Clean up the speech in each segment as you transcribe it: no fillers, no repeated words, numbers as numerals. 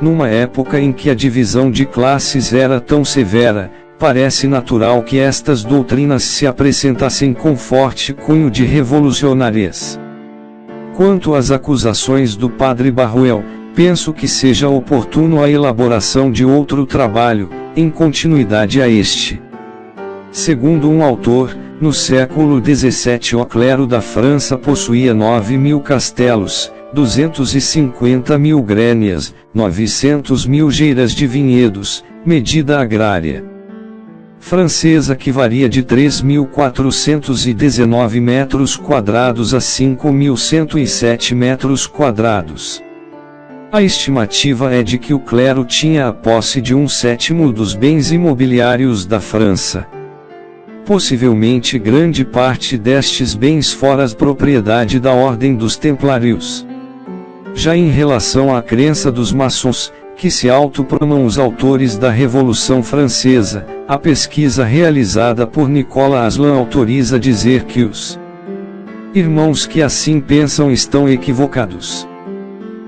numa época em que a divisão de classes era tão severa, parece natural que estas doutrinas se apresentassem com forte cunho de revolucionárias. Quanto às acusações do padre Barruel, penso que seja oportuno a elaboração de outro trabalho, em continuidade a este. Segundo um autor, no século XVII o clero da França possuía 9.000 castelos, 250.000 grénias, 900.000 geiras de vinhedos, medida agrária francesa que varia de 3.419 metros quadrados a 5.107 metros quadrados. A estimativa é de que o clero tinha a posse de 1/7 dos bens imobiliários da França. Possivelmente grande parte destes bens fora propriedade da Ordem dos Templários. Já em relação à crença dos maçons, que se autoproclamam os autores da Revolução Francesa, a pesquisa realizada por Nicolas Aslan autoriza dizer que os irmãos que assim pensam estão equivocados.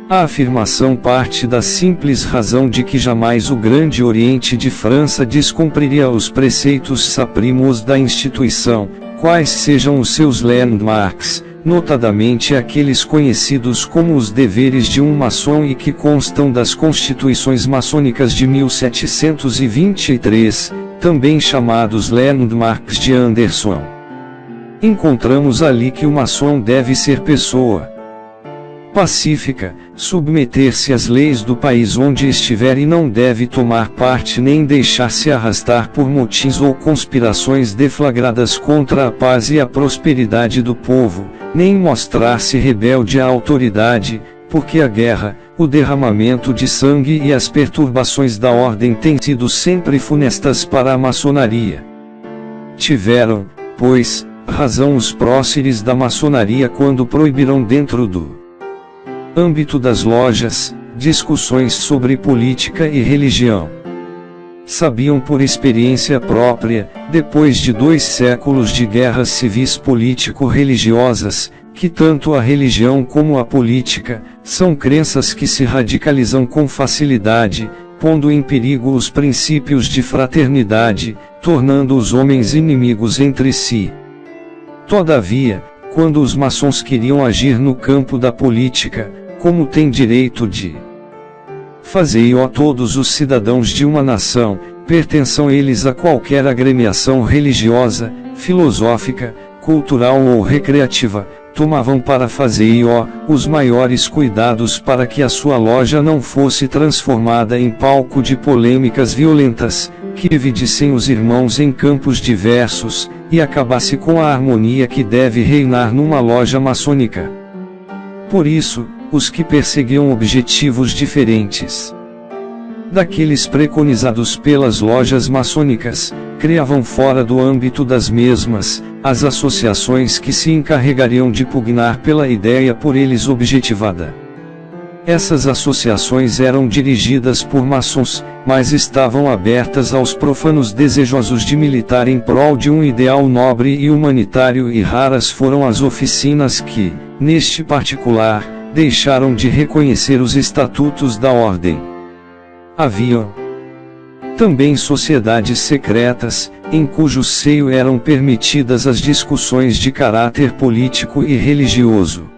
A afirmação parte da simples razão de que jamais o Grande Oriente de França descumpriria os preceitos saprímos da instituição, quais sejam os seus landmarks, notadamente aqueles conhecidos como os deveres de um maçom e que constam das constituições maçônicas de 1723, também chamados landmarks de Anderson. Encontramos ali que o maçom deve ser pessoa pacífica, submeter-se às leis do país onde estiver e não deve tomar parte nem deixar-se arrastar por motins ou conspirações deflagradas contra a paz e a prosperidade do povo, nem mostrar-se rebelde à autoridade, porque a guerra, o derramamento de sangue e as perturbações da ordem têm sido sempre funestas para a maçonaria. Tiveram, pois, razão os próceres da maçonaria quando proibiram dentro do âmbito das lojas, discussões sobre política e religião. Sabiam por experiência própria, depois de 2 séculos de guerras civis político-religiosas, que tanto a religião como a política, são crenças que se radicalizam com facilidade, pondo em perigo os princípios de fraternidade, tornando os homens inimigos entre si. Todavia, quando os maçons queriam agir no campo da política, como tem direito de fazer a todos os cidadãos de uma nação, pertençam eles a qualquer agremiação religiosa, filosófica, cultural ou recreativa, tomavam para fazer os maiores cuidados para que a sua loja não fosse transformada em palco de polêmicas violentas, que dividissem os irmãos em campos diversos, e acabasse com a harmonia que deve reinar numa loja maçônica. Por isso, os que perseguiam objetivos diferentes daqueles preconizados pelas lojas maçônicas, criavam fora do âmbito das mesmas, as associações que se encarregariam de pugnar pela ideia por eles objetivada. Essas associações eram dirigidas por maçons, mas estavam abertas aos profanos desejosos de militar em prol de um ideal nobre e humanitário, e raras foram as oficinas que, neste particular, deixaram de reconhecer os estatutos da ordem. Haviam também sociedades secretas, em cujo seio eram permitidas as discussões de caráter político e religioso.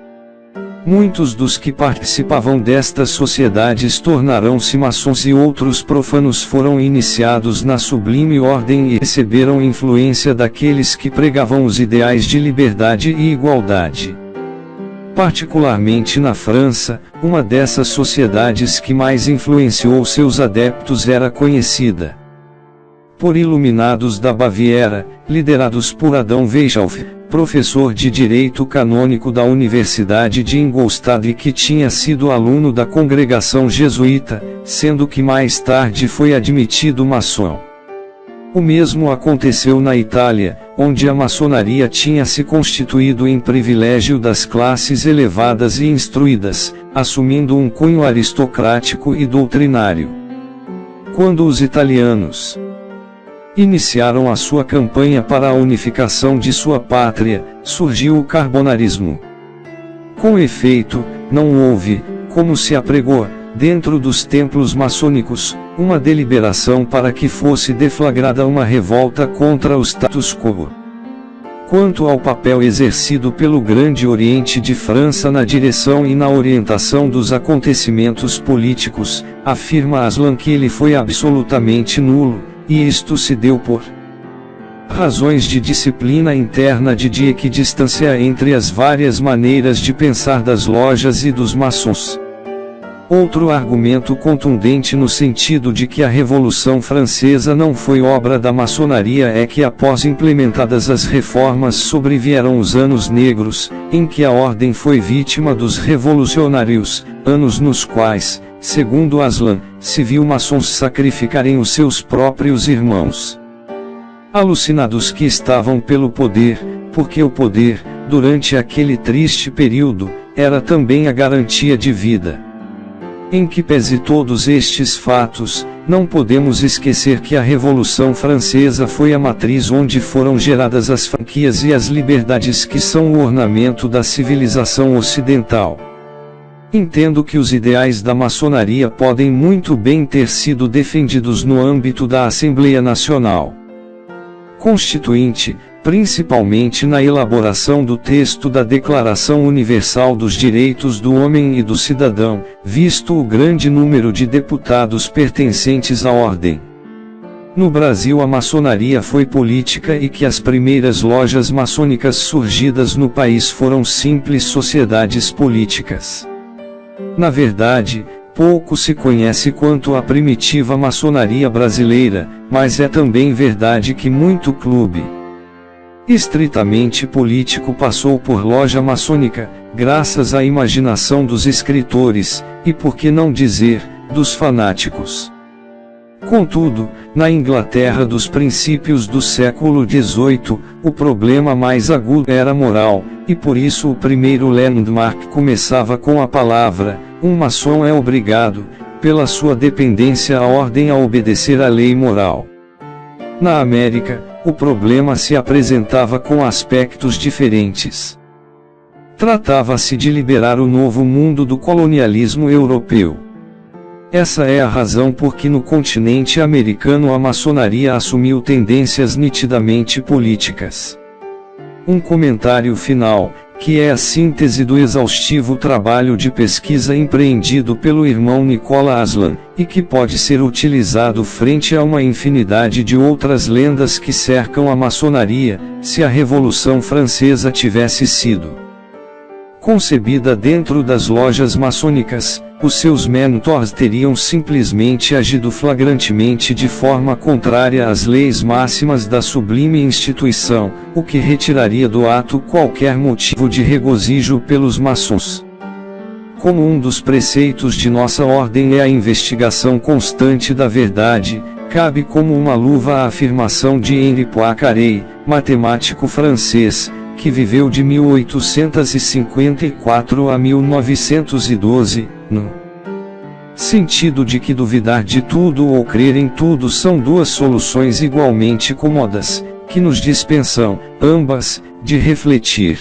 Muitos dos que participavam destas sociedades tornaram-se maçons e outros profanos foram iniciados na sublime ordem e receberam influência daqueles que pregavam os ideais de liberdade e igualdade. Particularmente na França, uma dessas sociedades que mais influenciou seus adeptos era conhecida por Iluminados da Baviera, liderados por Adão Weishaupt, professor de Direito Canônico da Universidade de Ingolstadt e que tinha sido aluno da congregação jesuíta, sendo que mais tarde foi admitido maçom. O mesmo aconteceu na Itália, onde a maçonaria tinha se constituído em privilégio das classes elevadas e instruídas, assumindo um cunho aristocrático e doutrinário. Quando os italianos iniciaram a sua campanha para a unificação de sua pátria, surgiu o carbonarismo. Com efeito, não houve, como se apregou, dentro dos templos maçônicos, uma deliberação para que fosse deflagrada uma revolta contra o status quo. Quanto ao papel exercido pelo Grande Oriente de França na direção e na orientação dos acontecimentos políticos, afirma Aslan que ele foi absolutamente nulo, e isto se deu por razões de disciplina interna de equidistância entre as várias maneiras de pensar das lojas e dos maçons. Outro argumento contundente no sentido de que a Revolução Francesa não foi obra da maçonaria é que após implementadas as reformas sobrevieram os anos negros, em que a ordem foi vítima dos revolucionários, anos nos quais, segundo Aslan, se viu maçons sacrificarem os seus próprios irmãos. Alucinados que estavam pelo poder, porque o poder, durante aquele triste período, era também a garantia de vida. Em que pese todos estes fatos, não podemos esquecer que a Revolução Francesa foi a matriz onde foram geradas as franquias e as liberdades que são o ornamento da civilização ocidental. Entendo que os ideais da maçonaria podem muito bem ter sido defendidos no âmbito da Assembleia Nacional Constituinte, principalmente na elaboração do texto da Declaração Universal dos Direitos do Homem e do Cidadão, visto o grande número de deputados pertencentes à ordem. No Brasil a maçonaria foi política e que as primeiras lojas maçônicas surgidas no país foram simples sociedades políticas. Na verdade, pouco se conhece quanto à primitiva maçonaria brasileira, mas é também verdade que muito clube estritamente político passou por loja maçônica, graças à imaginação dos escritores, e por que não dizer, dos fanáticos. Contudo, na Inglaterra dos princípios do século XVIII, o problema mais agudo era moral, e por isso o primeiro landmark começava com a palavra: um maçom é obrigado, pela sua dependência à ordem, a obedecer à lei moral. Na América, o problema se apresentava com aspectos diferentes. Tratava-se de liberar o novo mundo do colonialismo europeu. Essa é a razão por que no continente americano a maçonaria assumiu tendências nitidamente políticas. Um comentário final, que é a síntese do exaustivo trabalho de pesquisa empreendido pelo irmão Nicola Aslan, e que pode ser utilizado frente a uma infinidade de outras lendas que cercam a maçonaria, se a Revolução Francesa tivesse sido concebida dentro das lojas maçônicas, os seus mentors teriam simplesmente agido flagrantemente de forma contrária às leis máximas da sublime instituição, o que retiraria do ato qualquer motivo de regozijo pelos maçons. Como um dos preceitos de nossa ordem é a investigação constante da verdade, cabe como uma luva a afirmação de Henri Poincaré, matemático francês, que viveu de 1854 a 1912, no sentido de que duvidar de tudo ou crer em tudo são duas soluções igualmente cômodas, que nos dispensam, ambas, de refletir.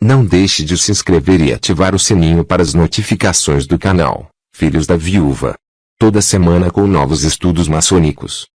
Não deixe de se inscrever e ativar o sininho para as notificações do canal Filhos da Viúva. Toda semana com novos estudos maçônicos.